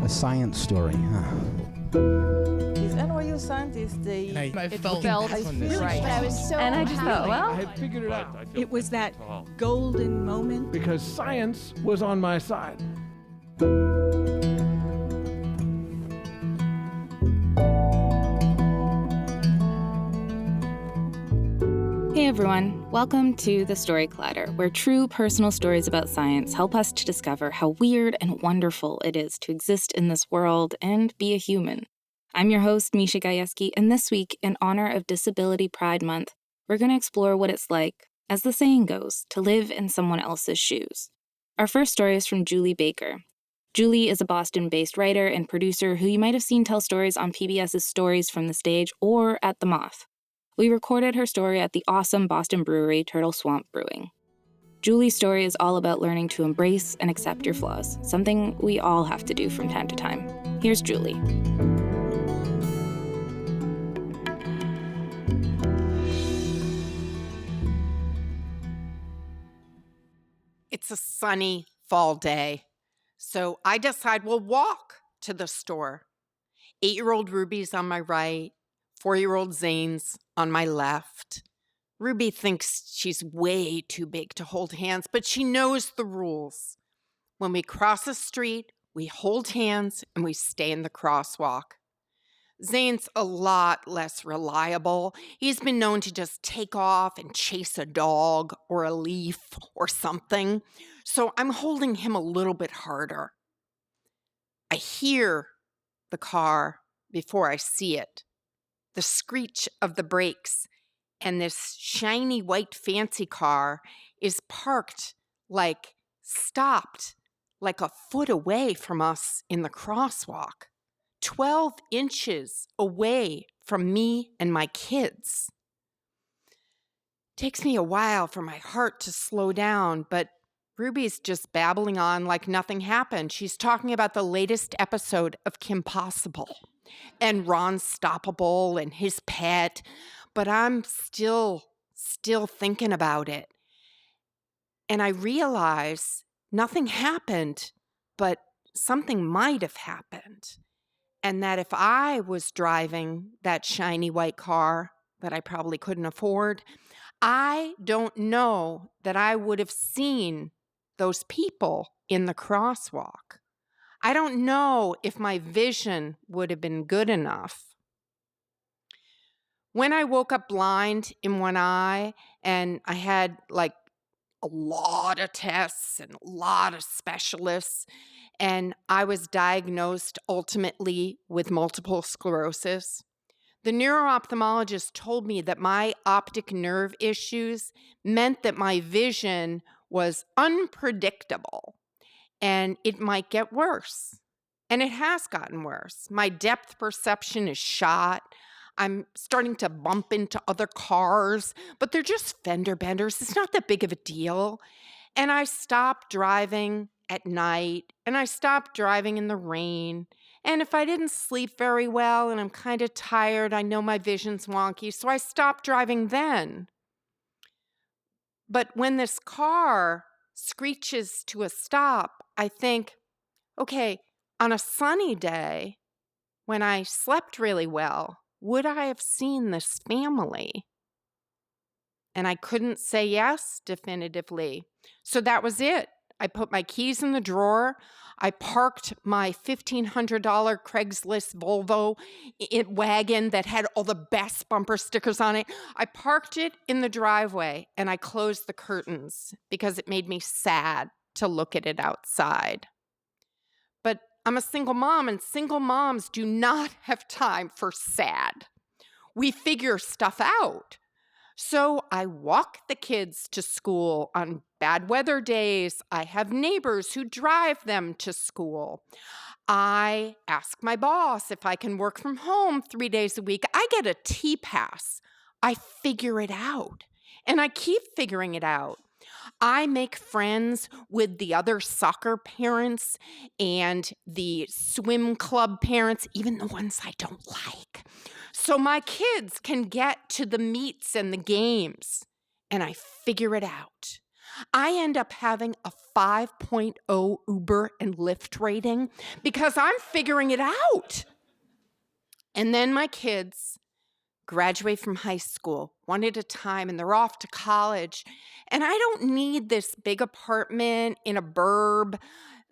A science story, huh? These NYU scientists, I felt this. right. But I was so And I just thought, well, I had figured it out It was that golden moment. because science was on my side. Hey everyone, welcome to The Story Collider, where true personal stories about science help us to discover how weird and wonderful it is to exist in this world and be a human. I'm your host, Misha Gajewski, and this week, in honor of Disability Pride Month, we're going to explore what it's like, as the saying goes, to live in someone else's shoes. Our first story is from Julie Baker. Julie is a Boston-based writer and producer who you might have seen tell stories on PBS's Stories from the Stage or at The Moth. We recorded her story at the awesome Boston brewery Turtle Swamp Brewing. Julie's story is all about learning to embrace and accept your flaws, something we all have to do from time to time. Here's Julie. It's a sunny fall day, so I decide we'll walk to the store. 8-year-old Ruby's on my right, 4-year-old Zane's on my left. Ruby thinks she's way too big to hold hands, but she knows the rules. When we cross a street, we hold hands and we stay in the crosswalk. Zane's a lot less reliable. He's been known to just take off and chase a dog or a leaf or something, so I'm holding him a little bit harder. I hear the car before I see it. The screech of the brakes, and this shiny white fancy car is parked, stopped, like a foot away from us in the crosswalk, 12 inches away from me and my kids. Takes me a while for my heart to slow down, but Ruby's just babbling on like nothing happened. She's talking about the latest episode of Kim Possible and Ron Stoppable and his pet, but I'm still thinking about it. And I realize nothing happened, but something might have happened. And that if I was driving that shiny white car that I probably couldn't afford, I don't know that I would have seen those people in the crosswalk. I don't know if my vision would have been good enough. When I woke up blind in one eye and I had a lot of tests and a lot of specialists, and I was diagnosed ultimately with multiple sclerosis, the neuro-ophthalmologist told me that my optic nerve issues meant that my vision was unpredictable and it might get worse. And it has gotten worse. My depth perception is shot. I'm starting to bump into other cars, but they're just fender benders. It's not that big of a deal. And I stopped driving at night, and I stopped driving in the rain. And if I didn't sleep very well and I'm kind of tired, I know my vision's wonky, so I stopped driving then. But when this car screeches to a stop, I think, okay, on a sunny day, when I slept really well, would I have seen this family? And I couldn't say yes definitively. So that was it. I put my keys in the drawer. I parked my $1,500 Craigslist Volvo wagon that had all the best bumper stickers on it. I parked it in the driveway and I closed the curtains because it made me sad to look at it outside. But I'm a single mom, and single moms do not have time for sad. We figure stuff out. So I walk the kids to school on bad weather days. I have neighbors who drive them to school. I ask my boss if I can work from home 3 days a week. I get a T-pass. I figure it out, and I keep figuring it out. I make friends with the other soccer parents and the swim club parents, even the ones I don't like. So my kids can get to the meets and the games, and I figure it out. I end up having a 5.0 Uber and Lyft rating because I'm figuring it out. And then my kids graduate from high school one at a time, and they're off to college. And I don't need this big apartment in a burb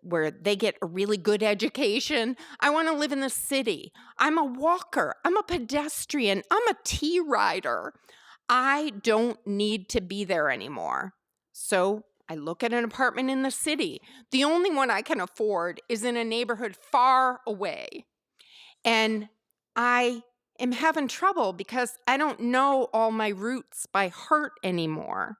where they get a really good education. I want to live in the city. I'm a walker. I'm a pedestrian. I'm a T-rider. I don't need to be there anymore. So I look at an apartment in the city. The only one I can afford is in a neighborhood far away. And I am having trouble because I don't know all my routes by heart anymore.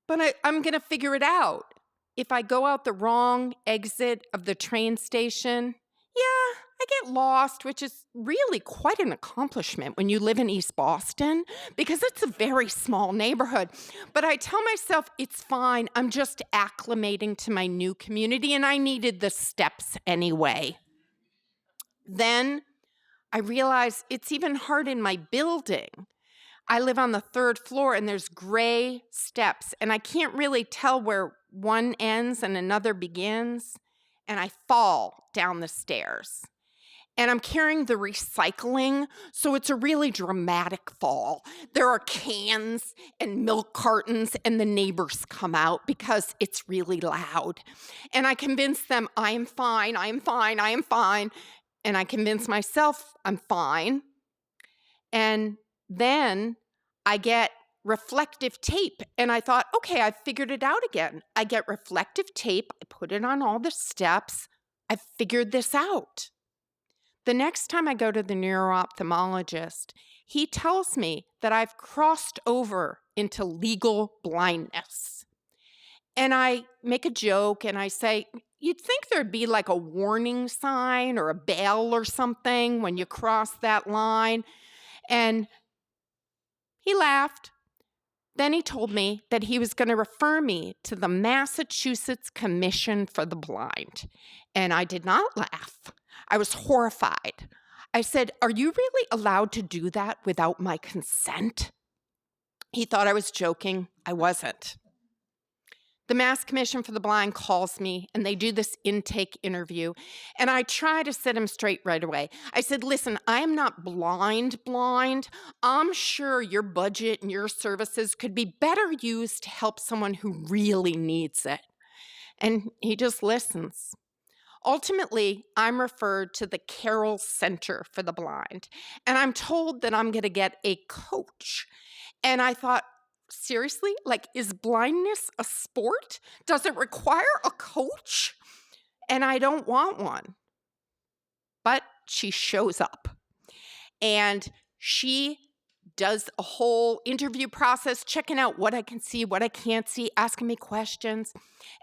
But I'm going to figure it out. If I go out the wrong exit of the train station, yeah, I get lost, which is really quite an accomplishment when you live in East Boston because it's a very small neighborhood. But I tell myself it's fine. I'm just acclimating to my new community, and I needed the steps anyway. Then I realize it's even hard in my building. I live on the 3rd floor, and there's gray steps, and I can't really tell where one ends and another begins, and I fall down the stairs. And I'm carrying the recycling, so it's a really dramatic fall. There are cans and milk cartons, and the neighbors come out because it's really loud. And I convince them I am fine, I am fine, I am fine. And I convince myself I'm fine. And then I get reflective tape. And I thought, okay, I've figured it out again. I get reflective tape. I put it on all the steps. I've figured this out. The next time I go to the neuro-ophthalmologist, he tells me that I've crossed over into legal blindness. And I make a joke and I say, you'd think there'd be like a warning sign or a bell or something when you cross that line. And he laughed. Then he told me that he was going to refer me to the Massachusetts Commission for the Blind. And I did not laugh. I was horrified. I said, are you really allowed to do that without my consent? He thought I was joking. I wasn't. The Mass Commission for the Blind calls me, and they do this intake interview, and I try to set him straight right away. I said, listen, I am not blind. I'm sure your budget and your services could be better used to help someone who really needs it. And he just listens. Ultimately, I'm referred to the Carroll Center for the Blind, and I'm told that I'm going to get a coach. And I thought, seriously? Like, is blindness a sport? Does it require a coach? And I don't want one. But she shows up. And she does a whole interview process, checking out what I can see, what I can't see, asking me questions.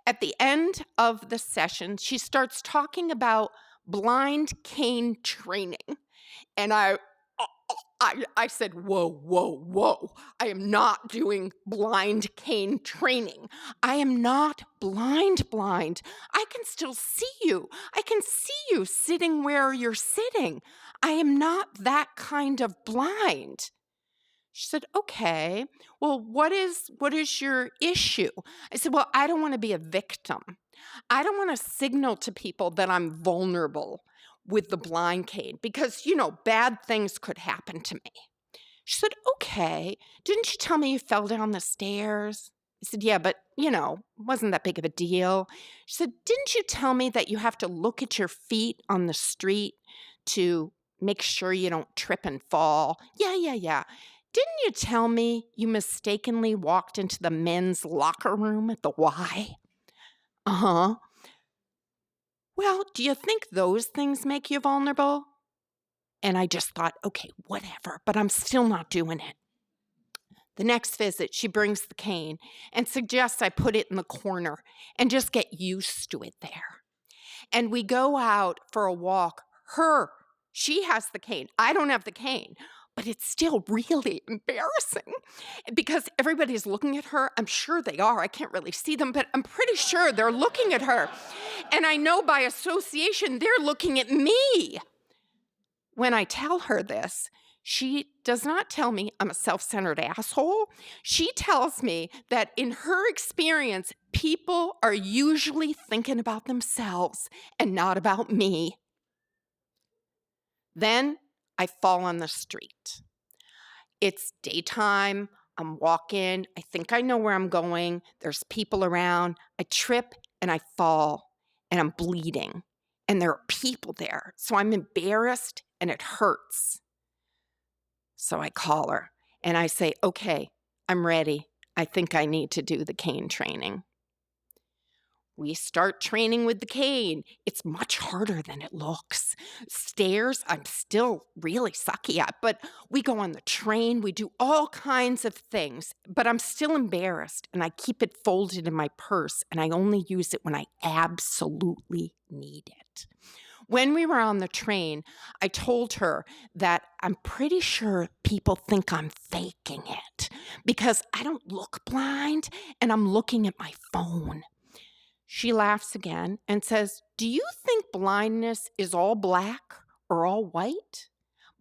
At the end of the session, she starts talking about blind cane training. And I said, whoa. I am not doing blind cane training. I am not blind. I can still see you. I can see you sitting where you're sitting. I am not that kind of blind. She said, okay, well, what is your issue? I said, well, I don't want to be a victim. I don't want to signal to people that I'm vulnerable with the blind cane because, bad things could happen to me. She said, okay, didn't you tell me you fell down the stairs? I said, yeah, but, wasn't that big of a deal. She said, didn't you tell me that you have to look at your feet on the street to make sure you don't trip and fall? Yeah. Didn't you tell me you mistakenly walked into the men's locker room at the Y? Uh-huh. Well, do you think those things make you vulnerable? And I just thought, okay, whatever, but I'm still not doing it. The next visit, she brings the cane and suggests I put it in the corner and just get used to it there. And we go out for a walk. She has the cane. I don't have the cane. But it's still really embarrassing because everybody's looking at her. I'm sure they are. I can't really see them, but I'm pretty sure they're looking at her. And I know by association, they're looking at me. When I tell her this, She does not tell me I'm a self-centered asshole. She tells me that in her experience, people are usually thinking about themselves and not about me. Then I fall on the street. It's daytime. I'm walking. I think I know where I'm going. There's people around. I trip and I fall and I'm bleeding. And there are people there. So I'm embarrassed and it hurts. So I call her and I say, okay, I'm ready. I think I need to do the cane training. We start training with the cane. It's much harder than it looks. Stairs, I'm still really sucky at, but we go on the train. We do all kinds of things, but I'm still embarrassed and I keep it folded in my purse and I only use it when I absolutely need it. When we were on the train, I told her that I'm pretty sure people think I'm faking it because I don't look blind and I'm looking at my phone. She laughs again and says, do you think blindness is all black or all white?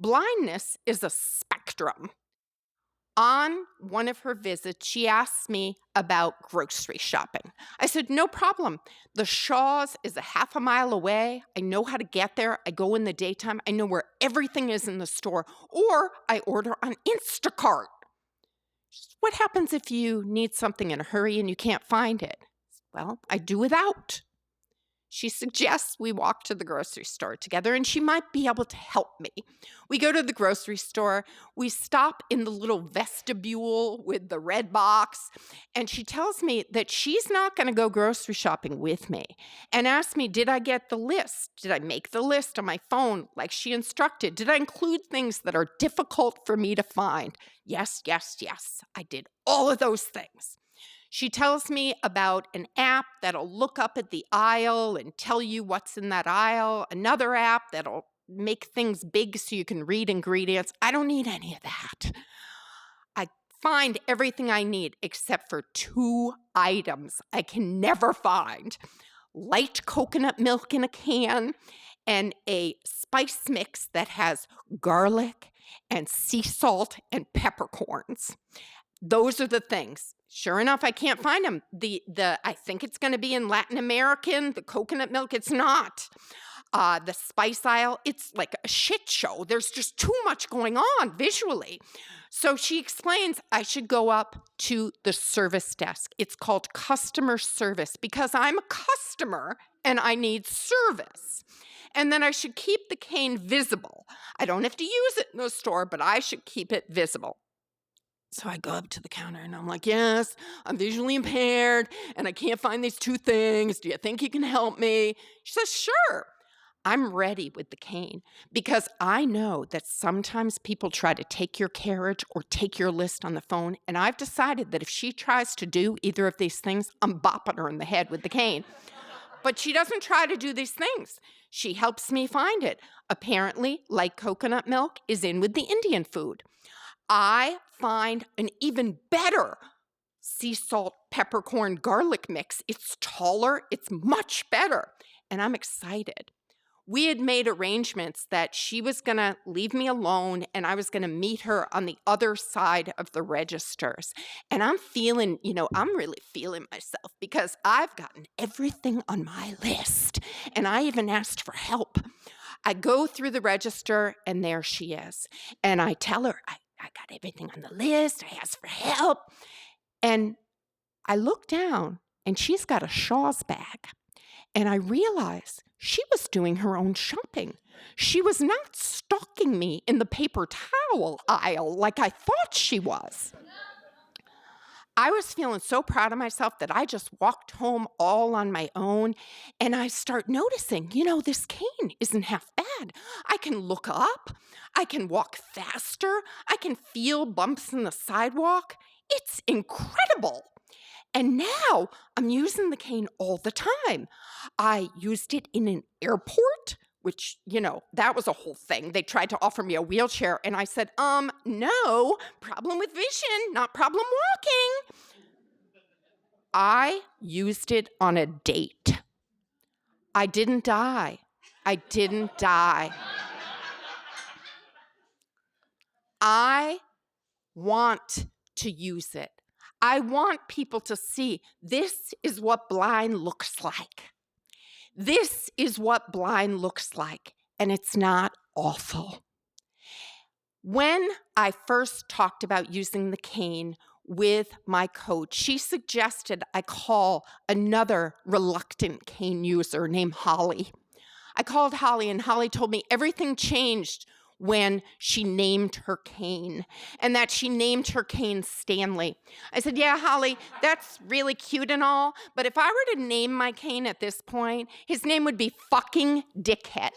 Blindness is a spectrum. On one of her visits, she asked me about grocery shopping. I said, no problem. The Shaw's is a half a mile away. I know how to get there. I go in the daytime. I know where everything is in the store. Or I order on Instacart. What happens if you need something in a hurry and you can't find it? Well, I do without. She suggests we walk to the grocery store together and she might be able to help me. We go to the grocery store. We stop in the little vestibule with the red box. And she tells me that she's not going to go grocery shopping with me and asks me, did I get the list? Did I make the list on my phone like she instructed? Did I include things that are difficult for me to find? Yes, yes, yes. I did all of those things. She tells me about an app that'll look up at the aisle and tell you what's in that aisle, another app that'll make things big so you can read ingredients. I don't need any of that. I find everything I need except for 2 items I can never find. Light coconut milk in a can and a spice mix that has garlic and sea salt and peppercorns. Those are the things. Sure enough, I can't find them. I think it's going to be in Latin American, the coconut milk, it's not. The spice aisle, it's like a shit show. There's just too much going on visually. So she explains I should go up to the service desk. It's called customer service because I'm a customer and I need service. And then I should keep the cane visible. I don't have to use it in the store, but I should keep it visible. So I go up to the counter and I'm like, yes, I'm visually impaired and I can't find these 2 things. Do you think you can help me? She says, sure. I'm ready with the cane because I know that sometimes people try to take your carriage or take your list on the phone. And I've decided that if she tries to do either of these things, I'm bopping her in the head with the cane. But she doesn't try to do these things. She helps me find it. Apparently, light coconut milk is in with the Indian food. I find an even better sea salt, peppercorn, garlic mix. It's taller. It's much better. And I'm excited. We had made arrangements that she was going to leave me alone and I was going to meet her on the other side of the registers. And I'm feeling, I'm really feeling myself because I've gotten everything on my list. And I even asked for help. I go through the register and there she is. And I tell her, I got everything on the list. I asked for help. And I look down and she's got a Shaw's bag. And I realize she was doing her own shopping. She was not stalking me in the paper towel aisle like I thought she was. I was feeling so proud of myself that I just walked home all on my own. And I start noticing, this cane isn't half bad. I can look up. I can walk faster. I can feel bumps in the sidewalk. It's incredible. And now I'm using the cane all the time. I used it in an airport, which, that was a whole thing. They tried to offer me a wheelchair, and I said, no, problem with vision, not problem walking. I used it on a date. I didn't die. I want to use it. I want people to see this is what blind looks like. This is what blind looks like, and it's not awful. When I first talked about using the cane with my coach, she suggested I call another reluctant cane user named Holly. I called Holly, and Holly told me everything changed when she named her cane, and that she named her cane Stanley. I said, yeah, Holly, that's really cute and all, but if I were to name my cane at this point, his name would be fucking Dickhead.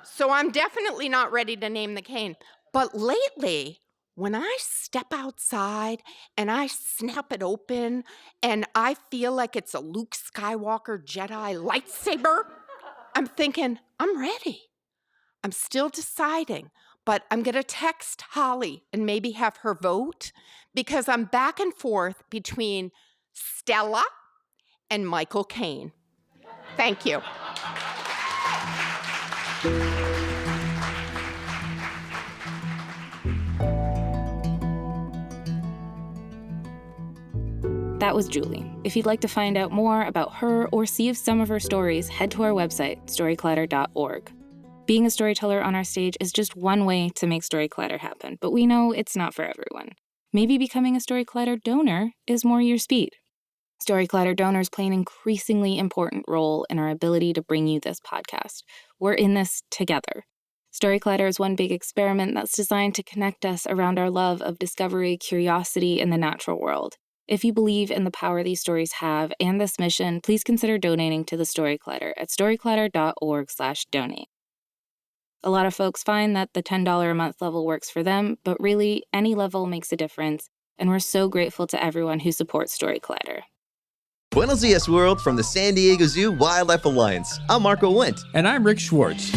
So I'm definitely not ready to name the cane. But lately, when I step outside and I snap it open and I feel like it's a Luke Skywalker Jedi lightsaber, I'm thinking, I'm ready. I'm still deciding, but I'm going to text Holly and maybe have her vote because I'm back and forth between Stella and Michael Caine. Thank you. That was Julie. If you'd like to find out more about her or see if some of her stories, head to our website, storyclatter.org. Being a storyteller on our stage is just one way to make Storyclatter happen, but we know it's not for everyone. Maybe becoming a Storyclatter donor is more your speed. Storyclatter donors play an increasingly important role in our ability to bring you this podcast. We're in this together. Storyclatter is one big experiment that's designed to connect us around our love of discovery, curiosity, and the natural world. If you believe in the power these stories have and this mission, please consider donating to the Storyclatter at storyclatter.org/donate. A lot of folks find that the $10 a month level works for them, but really, any level makes a difference, and we're so grateful to everyone who supports Storyclatter. Buenos dias, world, from the San Diego Zoo Wildlife Alliance. I'm Marco Wendt. And I'm Rick Schwartz.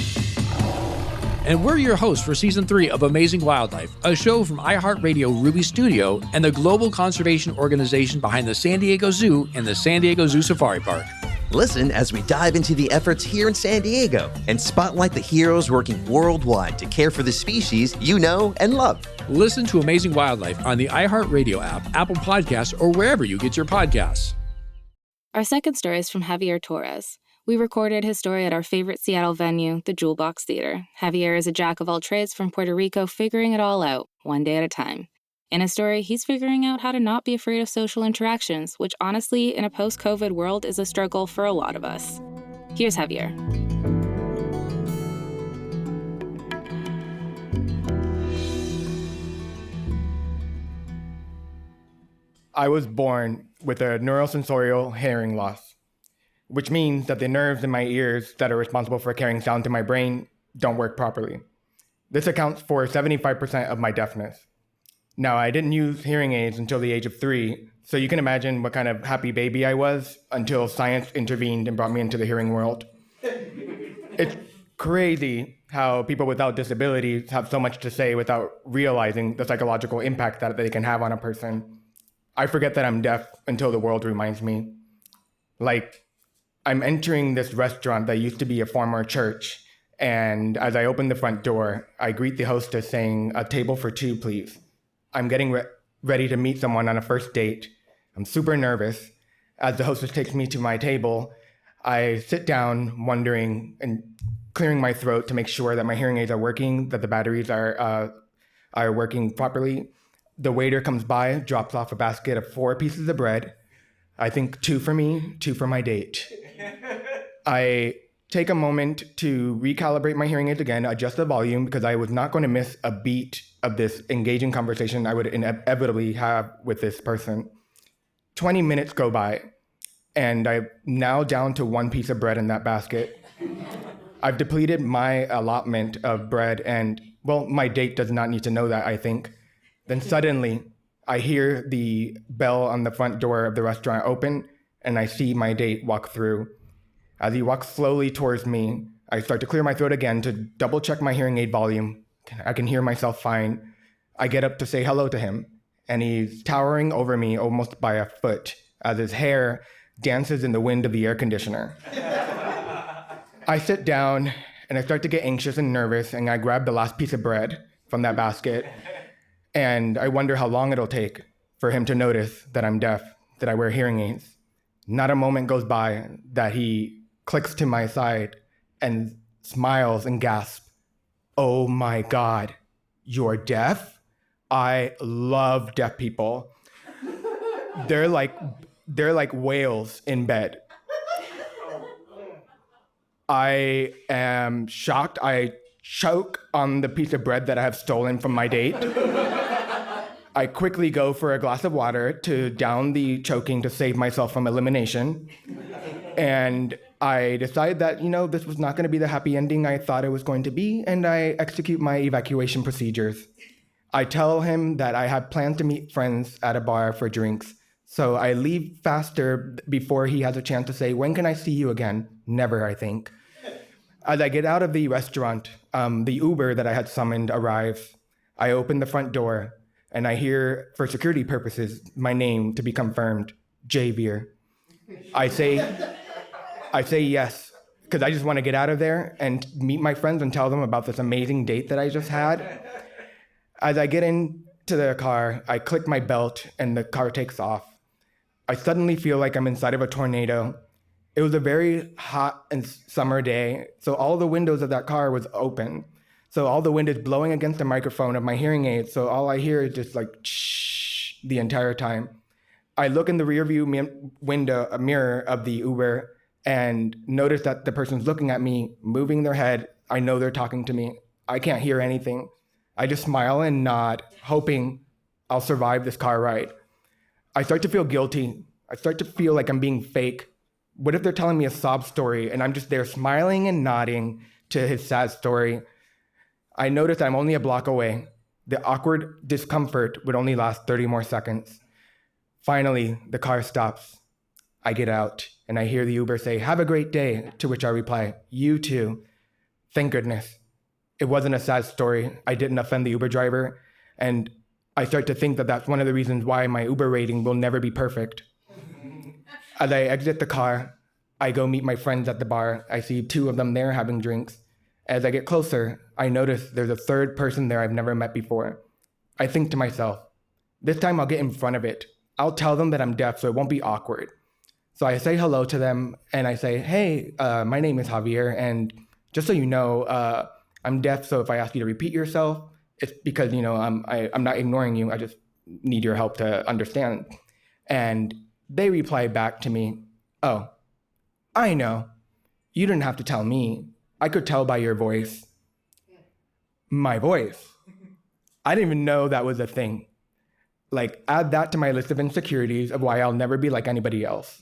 And we're your hosts for Season 3 of Amazing Wildlife, a show from iHeartRadio Ruby Studio and the global conservation organization behind the San Diego Zoo and the San Diego Zoo Safari Park. Listen as we dive into the efforts here in San Diego and spotlight the heroes working worldwide to care for the species you know and love. Listen to Amazing Wildlife on the iHeartRadio app, Apple Podcasts, or wherever you get your podcasts. Our second story is from Javier Torres. We recorded his story at our favorite Seattle venue, the Jewel Box Theater. Javier is a jack of all trades from Puerto Rico, figuring it all out, one day at a time. In his story, he's figuring out how to not be afraid of social interactions, which honestly, in a post-COVID world, is a struggle for a lot of us. Here's Javier. I was born with a neurosensorial hearing loss, which means that the nerves in my ears that are responsible for carrying sound to my brain don't work properly. This accounts for 75% of my deafness. Now, I didn't use hearing aids until the age of 3, so you can imagine what kind of happy baby I was until science intervened and brought me into the hearing world. It's crazy how people without disabilities have so much to say without realizing the psychological impact that they can have on a person. I forget that I'm deaf until the world reminds me. Like, I'm entering this restaurant that used to be a former church, and as I open the front door, I greet the hostess saying, "A table for 2, please." I'm getting ready to meet someone on a first date. I'm super nervous. As the hostess takes me to my table, I sit down wondering and clearing my throat to make sure that my hearing aids are working, that the batteries are working properly. The waiter comes by, drops off a basket of 4 pieces of bread. I think 2 for me, 2 for my date. I take a moment to recalibrate my hearing aids again, adjust the volume, because I was not going to miss a beat of this engaging conversation I would inevitably have with this person. 20 minutes go by, and I'm now down to 1 piece of bread in that basket. I've depleted my allotment of bread, and, well, my date does not need to know that, I think. Then suddenly, I hear the bell on the front door of the restaurant open, and I see my date walk through. As he walks slowly towards me, I start to clear my throat again to double check my hearing aid volume. I can hear myself fine. I get up to say hello to him, and he's towering over me almost by a foot as his hair dances in the wind of the air conditioner. I sit down, and I start to get anxious and nervous, and I grab the last piece of bread from that basket. And I wonder how long it'll take for him to notice that I'm deaf, that I wear hearing aids. Not a moment goes by that he clicks to my side and smiles and gasps, "Oh my God, you're deaf?" I love deaf people. They're like whales in bed. I am shocked. I choke on the piece of bread that I have stolen from my date. I quickly go for a glass of water to down the choking to save myself from elimination. And I decide that, this was not going to be the happy ending I thought it was going to be, and I execute my evacuation procedures. I tell him that I have planned to meet friends at a bar for drinks, so I leave faster before he has a chance to say, "When can I see you again?" Never, I think. As I get out of the restaurant, the Uber that I had summoned arrives. I open the front door, and I hear, for security purposes, my name to be confirmed, Javier. I say yes, because I just want to get out of there and meet my friends and tell them about this amazing date that I just had. As I get into the car, I click my belt and the car takes off. I suddenly feel like I'm inside of a tornado. It was a very hot and summer day, so all the windows of that car was open. So all the wind is blowing against the microphone of my hearing aid, so all I hear is just like shh the entire time. I look in the rearview mirror of the Uber and notice that the person's looking at me, moving their head. I know they're talking to me. I can't hear anything. I just smile and nod, hoping I'll survive this car ride. I start to feel guilty. I start to feel like I'm being fake. What if they're telling me a sob story and I'm just there smiling and nodding to his sad story? I notice I'm only a block away. The awkward discomfort would only last 30 more seconds. Finally, the car stops. I get out and I hear the Uber say, "Have a great day," to which I reply, "You too." Thank goodness. It wasn't a sad story. I didn't offend the Uber driver. And I start to think that that's one of the reasons why my Uber rating will never be perfect. As I exit the car, I go meet my friends at the bar. I see two of them there having drinks. As I get closer, I notice there's a third person there I've never met before. I think to myself, this time I'll get in front of it. I'll tell them that I'm deaf so it won't be awkward. So I say hello to them and I say, "Hey, my name is Javier, and just so you know, I'm deaf, so if I ask you to repeat yourself, it's because, I'm not ignoring you. I just need your help to understand." And they reply back to me, "Oh, I know. You didn't have to tell me. I could tell by your voice." My voice. I didn't even know that was a thing. Like, add that to my list of insecurities of why I'll never be like anybody else.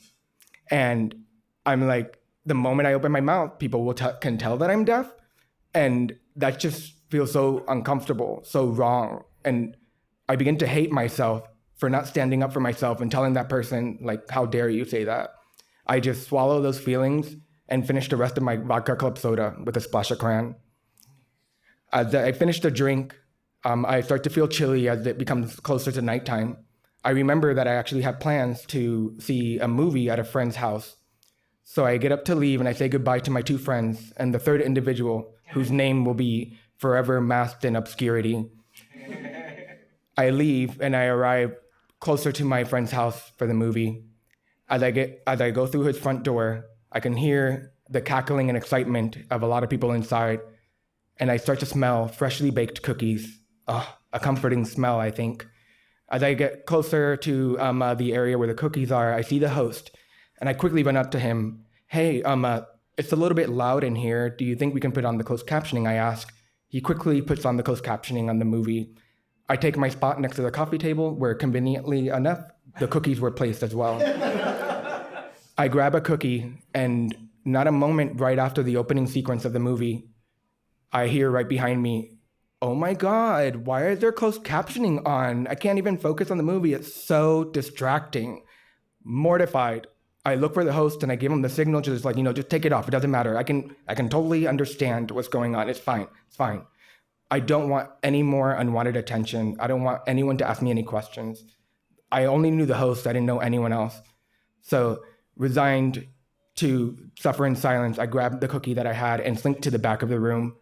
And I'm like, the moment I open my mouth, people can tell that I'm deaf. And that just feels so uncomfortable, so wrong. And I begin to hate myself for not standing up for myself and telling that person, like, "How dare you say that?" I just swallow those feelings and finish the rest of my vodka club soda with a splash of crayon. As I finish the drink, I start to feel chilly as it becomes closer to nighttime. I remember that I actually have plans to see a movie at a friend's house. So I get up to leave and I say goodbye to my two friends and the third individual whose name will be forever masked in obscurity. I leave and I arrive closer to my friend's house for the movie. As I go through his front door, I can hear the cackling and excitement of a lot of people inside, and I start to smell freshly baked cookies. A comforting smell, I think. As I get closer to the area where the cookies are, I see the host, and I quickly run up to him. "Hey, it's a little bit loud in here. Do you think we can put on the closed captioning?" I ask. He quickly puts on the closed captioning on the movie. I take my spot next to the coffee table, where conveniently enough, the cookies were placed as well. I grab a cookie, and not a moment right after the opening sequence of the movie, I hear right behind me, "Oh my God, why is there closed captioning on? I can't even focus on the movie. It's so distracting." Mortified, I look for the host and I give him the signal to just take it off. It doesn't matter. I can totally understand what's going on. It's fine. I don't want any more unwanted attention. I don't want anyone to ask me any questions. I only knew the host. I didn't know anyone else. So, resigned to suffer in silence, I grabbed the cookie that I had and slinked to the back of the room.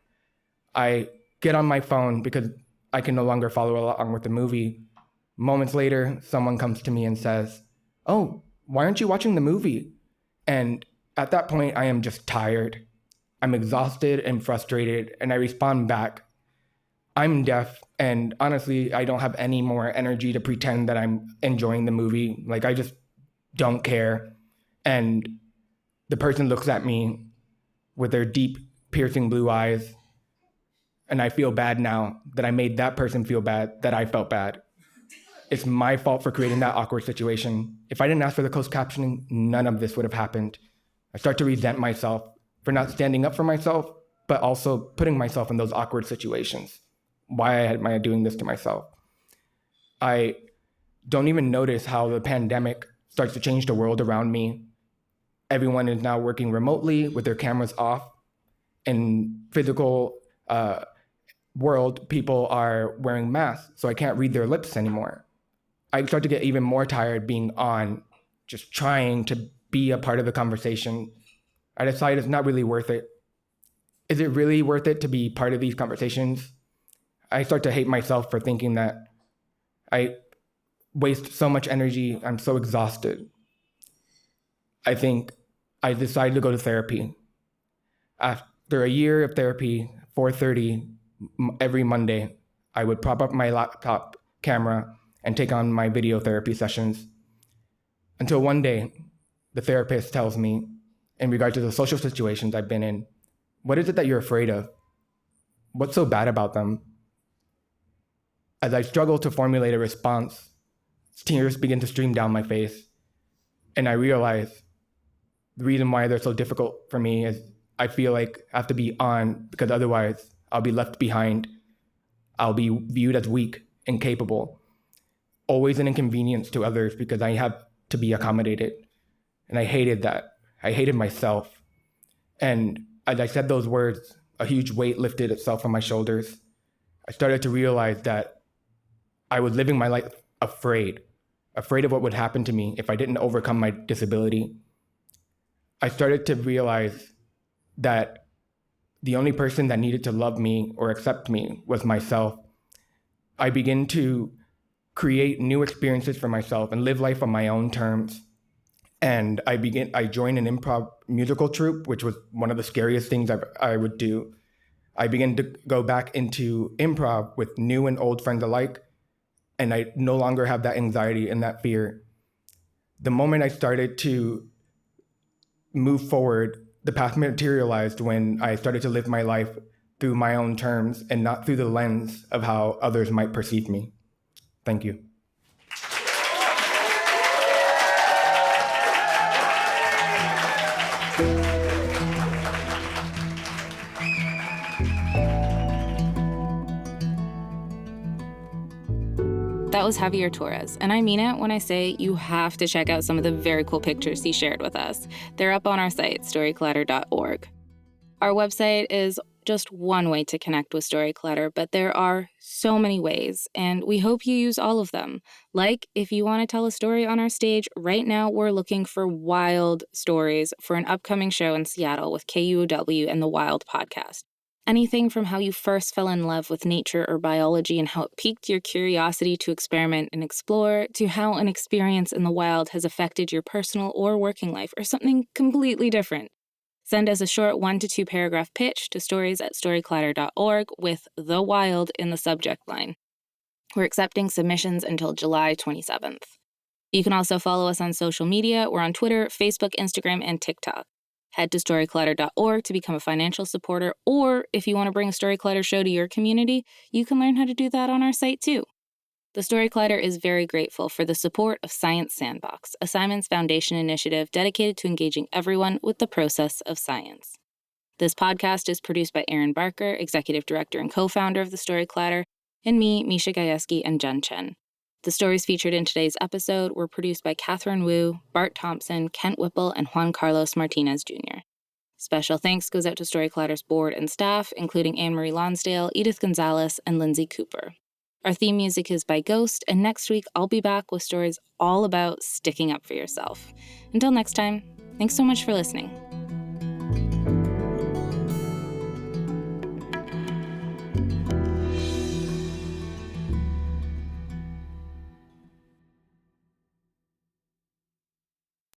I get on my phone because I can no longer follow along with the movie. Moments later, someone comes to me and says, "Oh, why aren't you watching the movie?" And at that point, I am just tired. I'm exhausted and frustrated, and I respond back, "I'm deaf, and honestly, I don't have any more energy to pretend that I'm enjoying the movie. Like, I just don't care." And the person looks at me with their deep, piercing blue eyes, and I feel bad now that I made that person feel bad, that I felt bad. It's my fault for creating that awkward situation. If I didn't ask for the closed captioning, none of this would have happened. I start to resent myself for not standing up for myself, but also putting myself in those awkward situations. Why am I doing this to myself? I don't even notice how the pandemic starts to change the world around me. Everyone is now working remotely with their cameras off. In physical world, people are wearing masks, so I can't read their lips anymore. I start to get even more tired being on, just trying to be a part of the conversation. I decide it's not really worth it. Is it really worth it to be part of these conversations? I start to hate myself for thinking that I waste so much energy. I'm so exhausted. I think I decided to go to therapy. After a year of therapy, 4:30 every Monday, I would prop up my laptop camera and take on my video therapy sessions. Until one day, the therapist tells me, in regard to the social situations I've been in, "What is it that you're afraid of? What's so bad about them?" As I struggle to formulate a response, tears begin to stream down my face. And I realize the reason why they're so difficult for me is I feel like I have to be on because otherwise I'll be left behind. I'll be viewed as weak, incapable, always an inconvenience to others because I have to be accommodated. And I hated that. I hated myself. And as I said those words, a huge weight lifted itself from my shoulders. I started to realize that I was living my life afraid of what would happen to me if I didn't overcome my disability. I started to realize that the only person that needed to love me or accept me was myself. I began to create new experiences for myself and live life on my own terms. And I joined an improv musical troupe, which was one of the scariest things I would do. I began to go back into improv with new and old friends alike, and I no longer have that anxiety and that fear. The moment I started to move forward, the path materialized when I started to live my life through my own terms and not through the lens of how others might perceive me. Thank you. That was Javier Torres, and I mean it when I say you have to check out some of the very cool pictures he shared with us. They're up on our site, storyclatter.org. Our website is just one way to connect with Storyclatter, but there are so many ways, and we hope you use all of them. Like, if you want to tell a story on our stage, right now we're looking for wild stories for an upcoming show in Seattle with KUOW and the Wild podcast. Anything from how you first fell in love with nature or biology and how it piqued your curiosity to experiment and explore, to how an experience in the wild has affected your personal or working life, or something completely different. Send us a short 1 to 2 paragraph pitch to stories@storyclatter.org with "The Wild" in the subject line. We're accepting submissions until July 27th. You can also follow us on social media. We're on Twitter, Facebook, Instagram, and TikTok. Head to storyclatter.org to become a financial supporter, or if you want to bring a Storyclatter show to your community, you can learn how to do that on our site too. The Storyclatter is very grateful for the support of Science Sandbox, a Simons Foundation initiative dedicated to engaging everyone with the process of science. This podcast is produced by Aaron Barker, executive director and co-founder of The Storyclatter, and me, Misha Gajewski, and Jen Chen. The stories featured in today's episode were produced by Catherine Wu, Bart Thompson, Kent Whipple, and Juan Carlos Martinez Jr. Special thanks goes out to Storyclatter's board and staff, including Anne-Marie Lonsdale, Edith Gonzalez, and Lindsay Cooper. Our theme music is by Ghost, and next week I'll be back with stories all about sticking up for yourself. Until next time, thanks so much for listening.